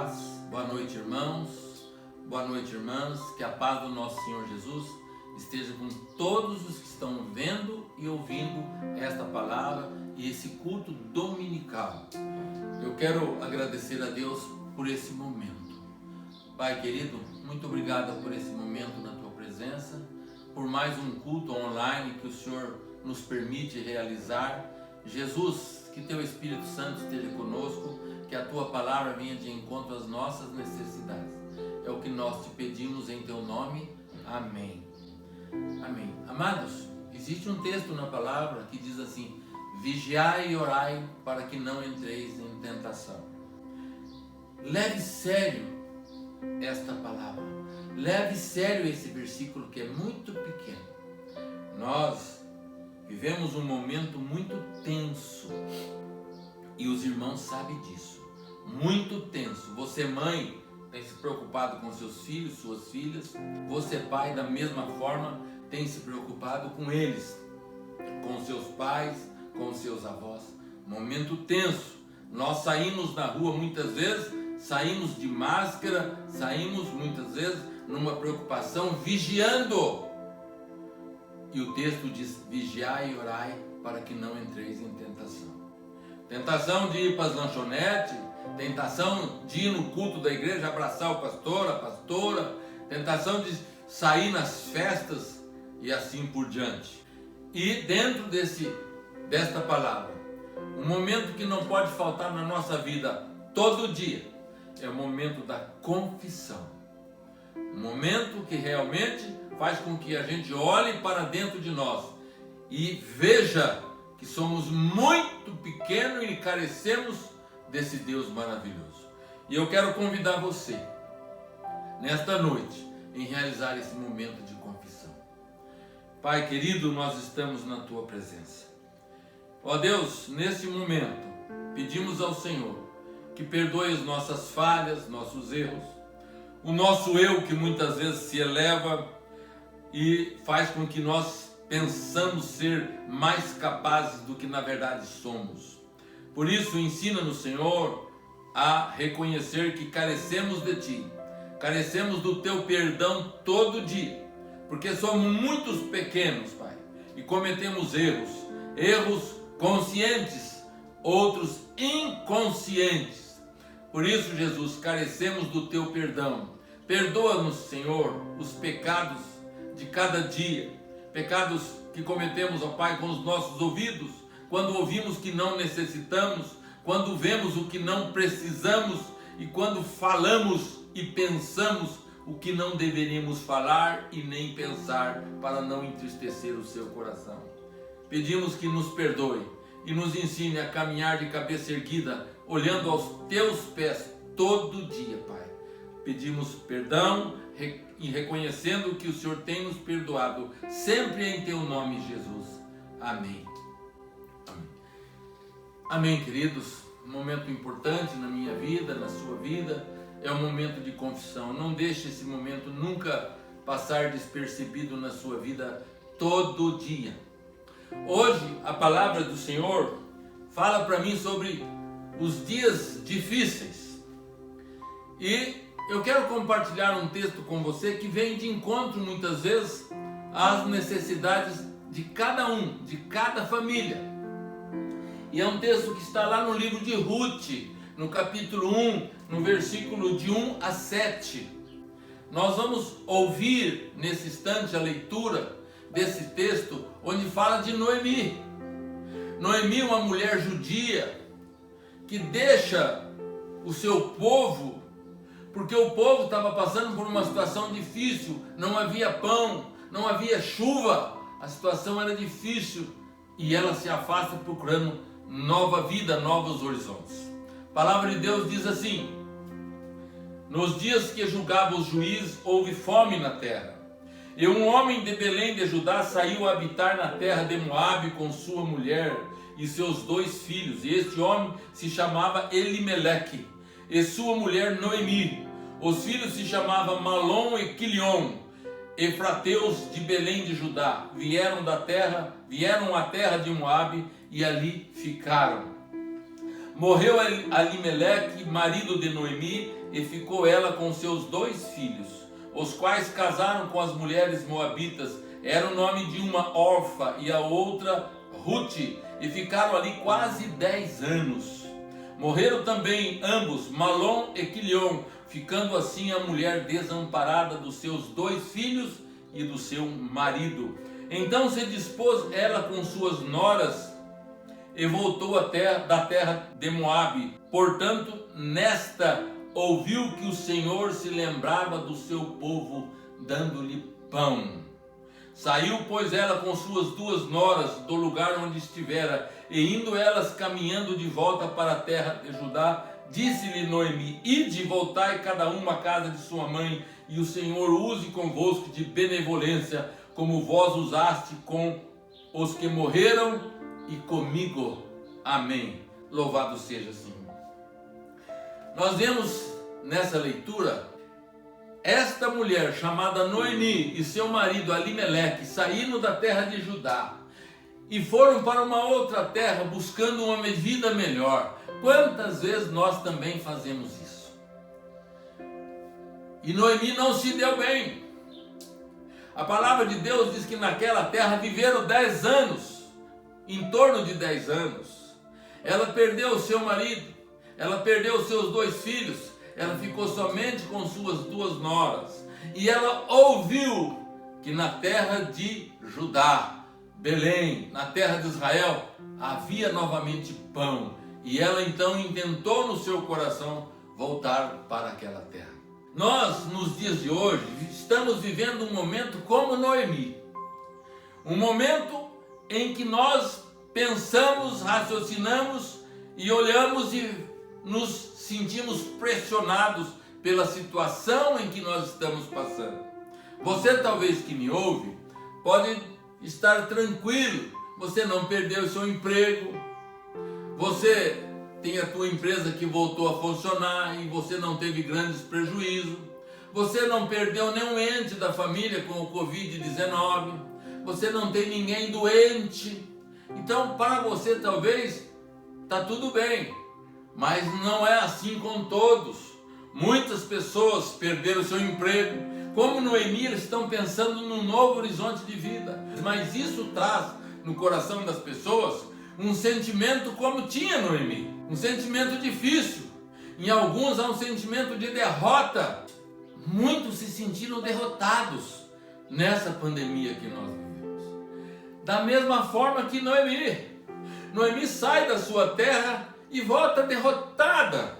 paz, boa noite, irmãos, boa noite, irmãs, que a paz do nosso Senhor Jesus esteja com todos os que estão vendo e ouvindo esta palavra e esse culto dominical. Eu quero agradecer a Deus por esse momento. Pai querido, muito obrigado por esse momento na tua presença, por mais um culto online que o Senhor nos permite realizar. Jesus, que teu Espírito Santo esteja conosco, que a tua palavra venha de encontro às nossas necessidades. É o que nós te pedimos em teu nome. Amém. Amém. Amados, existe um texto na palavra que diz assim: vigiai e orai para que não entreis em tentação. Leve sério esta palavra. Leve sério esse versículo que é muito pequeno. Nós vivemos um momento muito tenso e os irmãos sabem disso. Muito tenso. Você, mãe, tem se preocupado com seus filhos, suas filhas. Você, pai, da mesma forma, tem se preocupado com eles, com seus pais, com seus avós. Momento tenso. Nós saímos na rua muitas vezes, saímos de máscara, saímos muitas vezes numa preocupação, vigiando. E o texto diz: vigiai e orai para que não entreis em tentação. Tentação de ir para as lanchonetes, tentação de ir no culto da igreja, abraçar o pastor, a pastora, tentação de sair nas festas e assim por diante. E dentro desta palavra, um momento que não pode faltar na nossa vida todo dia, é o momento da confissão. Um momento que realmente faz com que a gente olhe para dentro de nós e veja que somos muito pequenos e carecemos desse Deus maravilhoso. E eu quero convidar você, nesta noite, em realizar esse momento de confissão. Pai querido, nós estamos na Tua presença. Ó Deus, nesse momento, pedimos ao Senhor que perdoe as nossas falhas, nossos erros, o nosso eu que muitas vezes se eleva e faz com que nós pensamos ser mais capazes do que na verdade somos. Por isso, ensina-nos, Senhor, a reconhecer que carecemos de Ti, carecemos do Teu perdão todo dia, porque somos muitos pequenos, Pai, e cometemos erros conscientes, outros inconscientes. Por isso, Jesus, carecemos do Teu perdão. Perdoa-nos, Senhor, os pecados de cada dia, pecados que cometemos, ó Pai, com os nossos ouvidos, quando ouvimos que não necessitamos, quando vemos o que não precisamos e quando falamos e pensamos o que não deveríamos falar e nem pensar para não entristecer o seu coração. Pedimos que nos perdoe e nos ensine a caminhar de cabeça erguida, olhando aos teus pés todo dia, Pai. Pedimos perdão e reconhecendo que o Senhor tem nos perdoado, sempre em teu nome, Jesus. Amém. Amém. Amém, queridos. Um momento importante na minha vida, na sua vida, é o momento de confissão. Não deixe esse momento nunca passar despercebido na sua vida, todo dia. Hoje, a palavra do Senhor fala para mim sobre os dias difíceis. E eu quero compartilhar um texto com você que vem de encontro muitas vezes às necessidades de cada um, de cada família. E é um texto que está lá no livro de Ruth, no capítulo 1, no versículo de 1 a 7. Nós vamos ouvir nesse instante a leitura desse texto, onde fala de Noemi. Noemi, uma mulher judia, que deixa o seu povo, porque o povo estava passando por uma situação difícil, não havia pão, não havia chuva, a situação era difícil, e ela se afasta procurando nova vida, novos horizontes. A palavra de Deus diz assim: nos dias que julgava os juízes, houve fome na terra, e um homem de Belém de Judá saiu a habitar na terra de Moabe com sua mulher e seus 2 filhos, e este homem se chamava Elimeleque, e sua mulher Noemi. Os filhos se chamavam Malom e Quilion, efrateus de Belém de Judá. Vieram à terra de Moabe e ali ficaram. Morreu Elimeleque, marido de Noemi, e ficou ela com seus 2 filhos, os quais casaram com as mulheres moabitas. Era o nome de uma Orfa e a outra Rute, e ficaram ali quase 10 anos. Morreram também ambos, Malom e Quilion, ficando assim a mulher desamparada dos seus 2 filhos e do seu marido. Então se dispôs ela com suas noras e voltou da terra de Moabe. Portanto, nesta ouviu que o Senhor se lembrava do seu povo, dando-lhe pão. Saiu, pois, ela com suas 2 noras do lugar onde estivera, e indo elas caminhando de volta para a terra de Judá, disse-lhe Noemi: ide, voltai cada uma à casa de sua mãe, e o Senhor use convosco de benevolência, como vós usaste com os que morreram e comigo. Amém. Louvado seja o Senhor. Nós vemos nessa leitura esta mulher chamada Noemi e seu marido Alimeleque saíram da terra de Judá e foram para uma outra terra buscando uma vida melhor. Quantas vezes nós também fazemos isso? E Noemi não se deu bem. A palavra de Deus diz que naquela terra viveram 10 anos, em torno de 10 anos. Ela perdeu o seu marido, ela perdeu os seus 2 filhos, ela ficou somente com suas 2 noras. E ela ouviu que na terra de Judá, Belém, na terra de Israel, havia novamente pão. E ela então intentou no seu coração voltar para aquela terra. Nós, nos dias de hoje, estamos vivendo um momento como Noemi. Um momento em que nós pensamos, raciocinamos e olhamos e nos sentimos pressionados pela situação em que nós estamos passando. Você talvez que me ouve, pode estar tranquilo, você não perdeu o seu emprego, você tem a tua empresa que voltou a funcionar e você não teve grandes prejuízos, você não perdeu nenhum ente da família com o Covid-19, você não tem ninguém doente. Então para você talvez está tudo bem. Mas não é assim com todos. Muitas pessoas perderam seu emprego. Como Noemi, eles estão pensando num novo horizonte de vida. Mas isso traz no coração das pessoas um sentimento como tinha Noemi. Um sentimento difícil. Em alguns há um sentimento de derrota. Muitos se sentiram derrotados nessa pandemia que nós vivemos. Da mesma forma que Noemi. Noemi sai da sua terra e volta derrotada.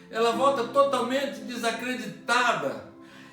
Ela volta totalmente desacreditada.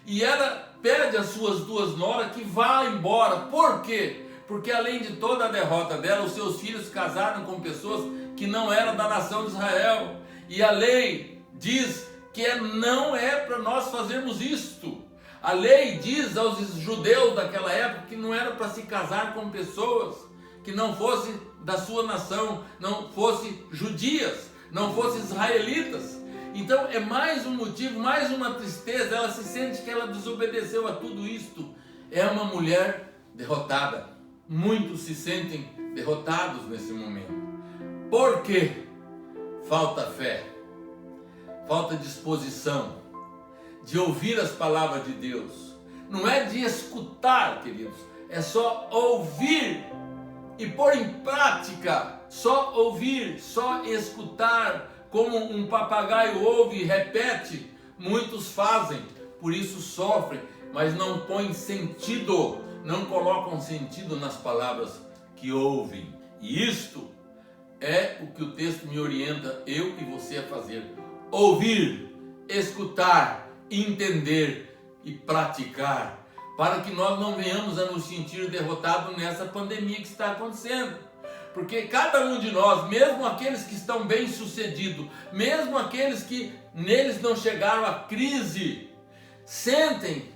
E ela pede às suas 2 noras que vá embora. Por quê? Porque além de toda a derrota dela, os seus filhos casaram com pessoas que não eram da nação de Israel. E a lei diz que não é para nós fazermos isto. A lei diz aos judeus daquela época que não era para se casar com pessoas que não fossem da sua nação, não fossem judias, não fossem israelitas. Então é mais um motivo, mais uma tristeza. Ela se sente que ela desobedeceu a tudo isto. É uma mulher derrotada. Muitos se sentem derrotados nesse momento. Por quê? Falta fé, falta disposição de ouvir as palavras de Deus. Não é de escutar, queridos, é só ouvir e pôr em prática. Só ouvir, só escutar, como um papagaio ouve e repete. Muitos fazem, por isso sofrem, mas não põem sentido, não colocam sentido nas palavras que ouvem. E isto é o que o texto me orienta, eu e você, a fazer: ouvir, escutar, entender e praticar, para que nós não venhamos a nos sentir derrotados nessa pandemia que está acontecendo. Porque cada um de nós, mesmo aqueles que estão bem sucedidos, mesmo aqueles que neles não chegaram à crise, sentem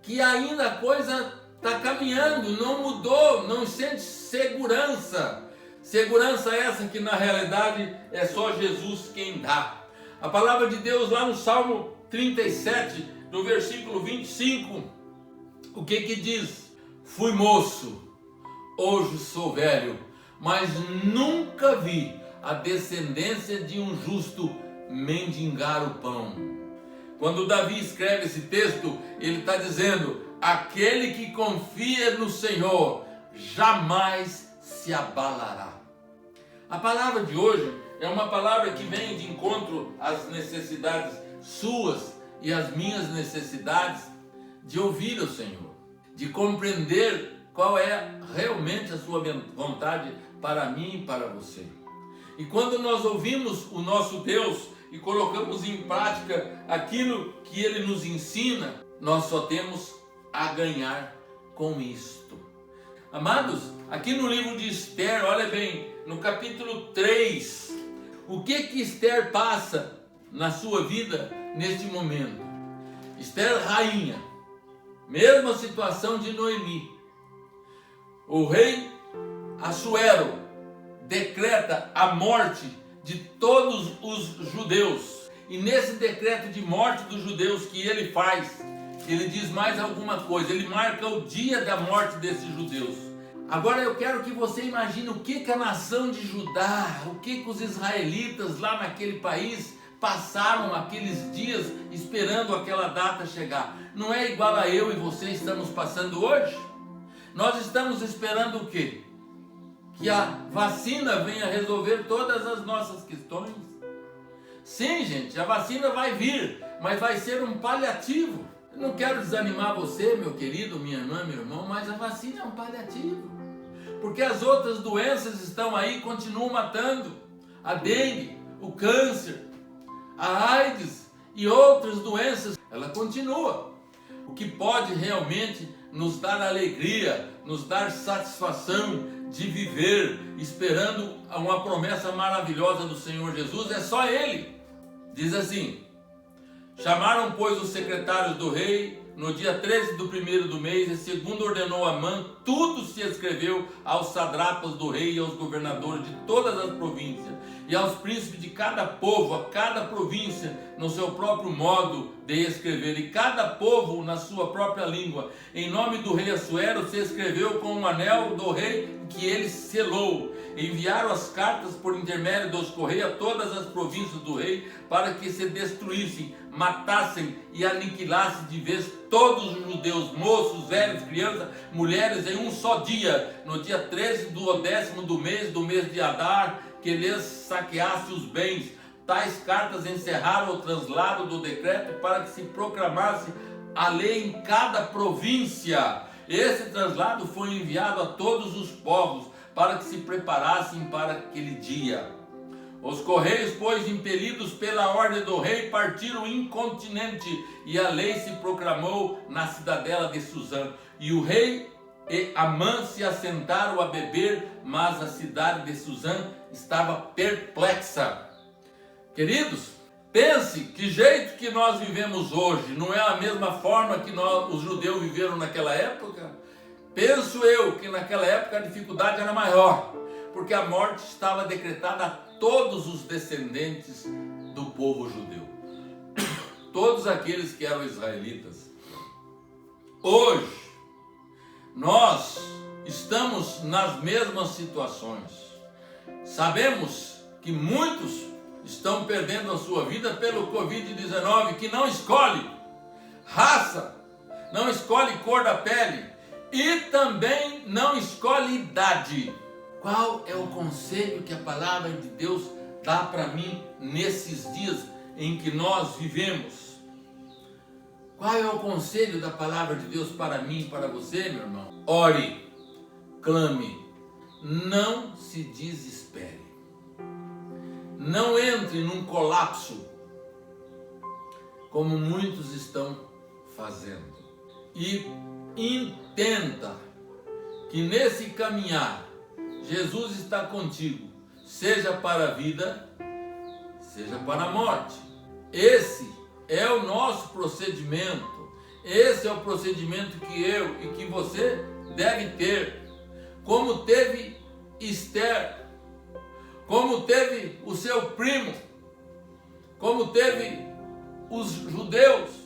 que ainda a coisa está caminhando, não mudou, não sente segurança. Segurança essa que na realidade é só Jesus quem dá. A palavra de Deus lá no Salmo 37, no versículo 25, o que diz? Fui moço, hoje sou velho, mas nunca vi a descendência de um justo mendigar o pão. Quando Davi escreve esse texto, ele está dizendo: aquele que confia no Senhor jamais se abalará. A palavra de hoje é uma palavra que vem de encontro às necessidades suas e às minhas necessidades de ouvir o Senhor, de compreender qual é realmente a sua vontade para mim e para você. E quando nós ouvimos o nosso Deus e colocamos em prática aquilo que Ele nos ensina, nós só temos a ganhar com isto. Amados, aqui no livro de Esther, olha bem, no capítulo 3, o que Esther passa na sua vida neste momento? Esther, rainha, mesma situação de Noemi. O rei Assuero decreta a morte de todos os judeus. E nesse decreto de morte dos judeus que ele faz, ele diz mais alguma coisa. Ele marca o dia da morte desses judeus. Agora eu quero que você imagine o que a nação de Judá, o que os israelitas lá naquele país passaram aqueles dias esperando aquela data chegar. Não é igual a eu e você estamos passando hoje? Nós estamos esperando o quê? Que a vacina venha resolver todas as nossas questões. Sim, gente, a vacina vai vir, mas vai ser um paliativo. Eu não quero desanimar você, meu querido, minha irmã, meu irmão, mas a vacina é um paliativo. Porque as outras doenças estão aí e continuam matando. A dengue, o câncer, a AIDS e outras doenças, ela continua. O que pode realmente nos dar alegria, nos dar satisfação de viver, esperando uma promessa maravilhosa do Senhor Jesus, é só Ele. Diz assim: chamaram, pois, os secretários do rei no dia 13 do primeiro do mês, e segundo ordenou Amã, tudo se escreveu aos satrapas do rei e aos governadores de todas as províncias, e aos príncipes de cada povo, a cada província, no seu próprio modo de escrever, e cada povo na sua própria língua. Em nome do rei Assuero se escreveu com um anel do rei que ele selou. Enviaram as cartas por intermédio dos correios a todas as províncias do rei, para que se destruíssem, matassem e aniquilassem de vez todos os judeus, moços, velhos, crianças, mulheres, em um só dia, no dia 13 do 10º do mês de Adar, que lhes saqueasse os bens. Tais cartas encerraram o translado do decreto para que se proclamasse a lei em cada província. Esse translado foi enviado a todos os povos, para que se preparassem para aquele dia. Os correios, pois, impelidos pela ordem do rei, partiram incontinenti, e a lei se proclamou na cidadela de Suzã. E o rei e Amã se assentaram a beber, mas a cidade de Suzã estava perplexa. Queridos, pense que jeito que nós vivemos hoje não é a mesma forma que os judeus viveram naquela época? Penso eu que naquela época a dificuldade era maior, porque a morte estava decretada a todos os descendentes do povo judeu, todos aqueles que eram israelitas. Hoje, nós estamos nas mesmas situações. Sabemos que muitos estão perdendo a sua vida pelo Covid-19, que não escolhe raça, não escolhe cor da pele, e também não escolhe idade. Qual é o conselho que a palavra de Deus dá para mim nesses dias em que nós vivemos? Qual é o conselho da palavra de Deus para mim e para você, meu irmão? Ore, clame, não se desespere. Não entre num colapso, como muitos estão fazendo. E entenda que nesse caminhar, Jesus está contigo, seja para a vida, seja para a morte. Esse é o nosso procedimento, esse é o procedimento que eu e que você deve ter, como teve Esther, como teve o seu primo, como teve os judeus.